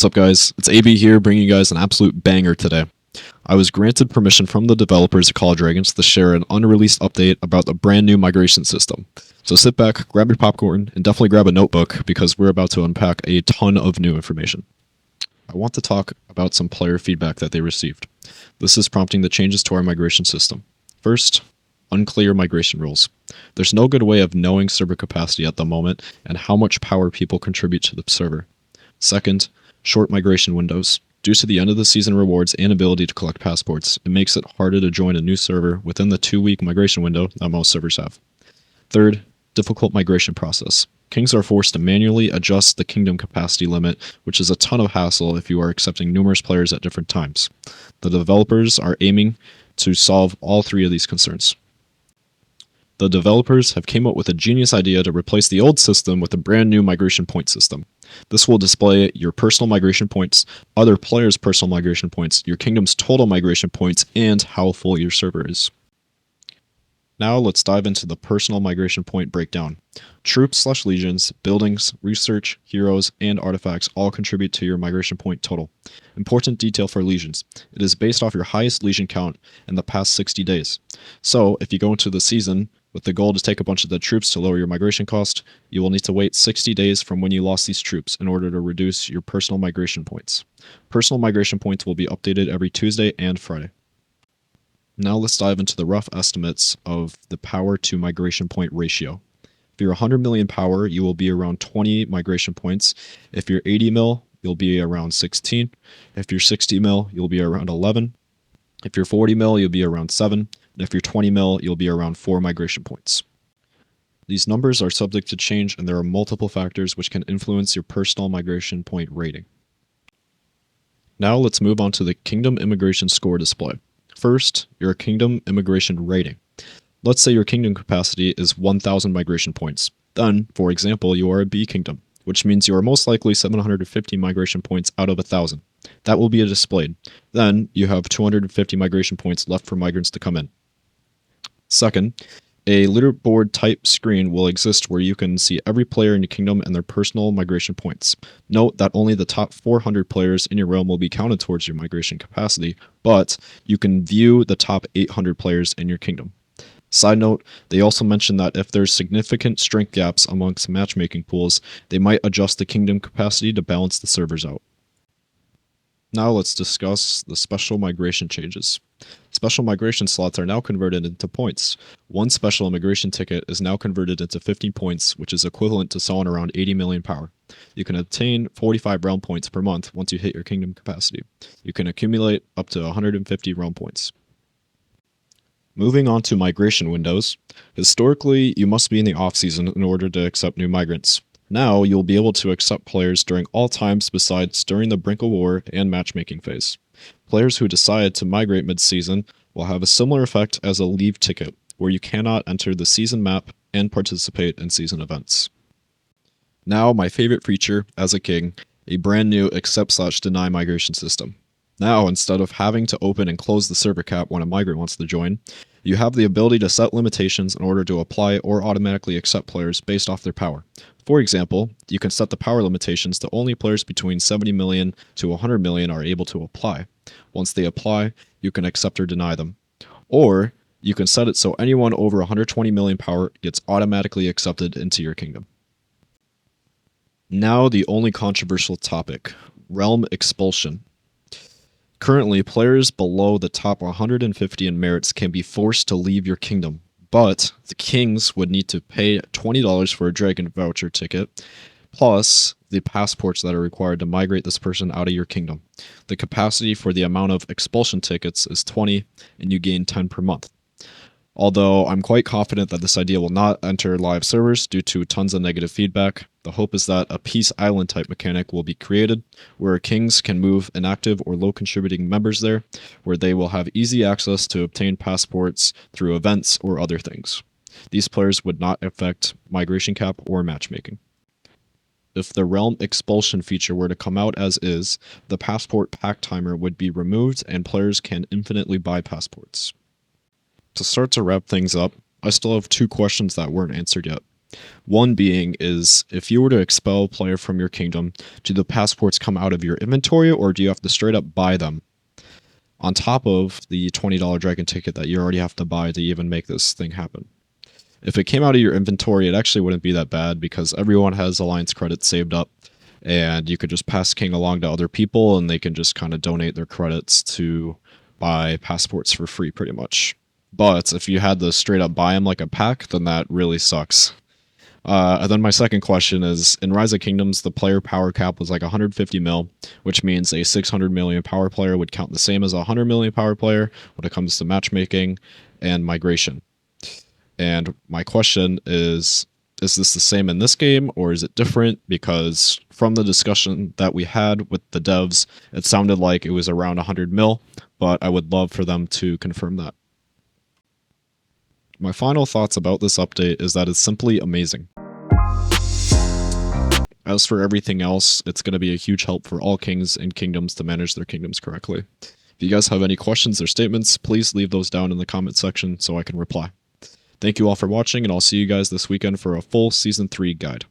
What's up, guys? It's AB here, bringing you guys an absolute banger today. I was granted permission from the developers of Call of Dragons to share an unreleased update about the brand new migration system. So sit back, grab your popcorn, and definitely grab a notebook because we're about to unpack a ton of new information. I want to talk about some player feedback that they received. This is prompting the changes to our migration system. First, unclear migration rules. There's no good way of knowing server capacity at the moment and how much power people contribute to the server. Second, short migration windows. Due to the end of the season rewards and ability to collect passports, it makes it harder to join a new server within the 2-week migration window that most servers have. Third, difficult migration process. Kings are forced to manually adjust the kingdom capacity limit, which is a ton of hassle if you are accepting numerous players at different times. The developers are aiming to solve all three of these concerns. The developers have came up with a genius idea to replace the old system with a brand new migration point system. This will display your personal migration points, other players' personal migration points, your kingdom's total migration points, and how full your server is. Now let's dive into the personal migration point breakdown. Troops/legions, buildings, research, heroes, and artifacts all contribute to your migration point total. Important detail for legions. It is based off your highest legion count in the past 60 days. So if you go into the season with the goal to take a bunch of the troops to lower your migration cost, you will need to wait 60 days from when you lost these troops in order to reduce your personal migration points. Personal migration points will be updated every Tuesday and Friday. Now let's dive into the rough estimates of the power to migration point ratio. If you're 100 million power, you will be around 20 migration points. If you're 80 mil, you'll be around 16. If you're 60 mil, you'll be around 11. If you're 40 mil, you'll be around 7. And if you're 20 mil, you'll be around 4 migration points. These numbers are subject to change, and there are multiple factors which can influence your personal migration point rating. Now let's move on to the Kingdom Immigration Score display. First, your Kingdom Immigration Rating. Let's say your kingdom capacity is 1,000 migration points. Then, for example, you are a B kingdom, which means you are most likely 750 migration points out of 1,000. That will be displayed. Then, you have 250 migration points left for migrants to come in. Second, a leaderboard type screen will exist where you can see every player in your kingdom and their personal migration points. Note that only the top 400 players in your realm will be counted towards your migration capacity, but you can view the top 800 players in your kingdom. Side note, they also mention that if there's significant strength gaps amongst matchmaking pools, they might adjust the kingdom capacity to balance the servers out. Now let's discuss the special migration changes. Special migration slots are now converted into points. One special immigration ticket is now converted into 15 points, which is equivalent to someone around 80 million power. You can obtain 45 realm points per month once you hit your kingdom capacity. You can accumulate up to 150 realm points. Moving on to migration windows. Historically, you must be in the off-season in order to accept new migrants. Now, you'll be able to accept players during all times besides during the Brink of War and matchmaking phase. Players who decide to migrate mid-season will have a similar effect as a leave ticket, where you cannot enter the season map and participate in season events. Now, my favorite feature as a king, a brand new accept/deny migration system. Now, instead of having to open and close the server cap when a migrant wants to join, you have the ability to set limitations in order to apply or automatically accept players based off their power. For example, you can set the power limitations to only players between 70 million to 100 million are able to apply. Once they apply, you can accept or deny them. Or, you can set it so anyone over 120 million power gets automatically accepted into your kingdom. Now the only controversial topic, realm expulsion. Currently, players below the top 150 in merits can be forced to leave your kingdom, but the kings would need to pay $20 for a dragon voucher ticket, plus the passports that are required to migrate this person out of your kingdom. The capacity for the amount of expulsion tickets is 20, and you gain 10 per month. Although I'm quite confident that this idea will not enter live servers due to tons of negative feedback, the hope is that a peace island type mechanic will be created where kings can move inactive or low contributing members there, where they will have easy access to obtain passports through events or other things. These players would not affect migration cap or matchmaking. If the realm expulsion feature were to come out as is, the passport pack timer would be removed and players can infinitely buy passports. To start to wrap things up, I still have 2 questions that weren't answered yet. One being is, if you were to expel a player from your kingdom, do the passports come out of your inventory, or do you have to straight up buy them on top of the $20 dragon ticket that you already have to buy to even make this thing happen? If it came out of your inventory, it actually wouldn't be that bad because everyone has alliance credits saved up, and you could just pass king along to other people and they can just kind of donate their credits to buy passports for free pretty much. But if you had to straight up buy them like a pack, then that really sucks. And then my second question is, in Rise of Kingdoms, the player power cap was like 150 mil, which means a 600 million power player would count the same as a 100 million power player when it comes to matchmaking and migration. And my question is this the same in this game, or is it different? Because from the discussion that we had with the devs, it sounded like it was around 100 mil, but I would love for them to confirm that. My final thoughts about this update is that it's simply amazing. As for everything else, it's going to be a huge help for all kings and kingdoms to manage their kingdoms correctly. If you guys have any questions or statements, please leave those down in the comment section so I can reply. Thank you all for watching, and I'll see you guys this weekend for a full Season 3 guide.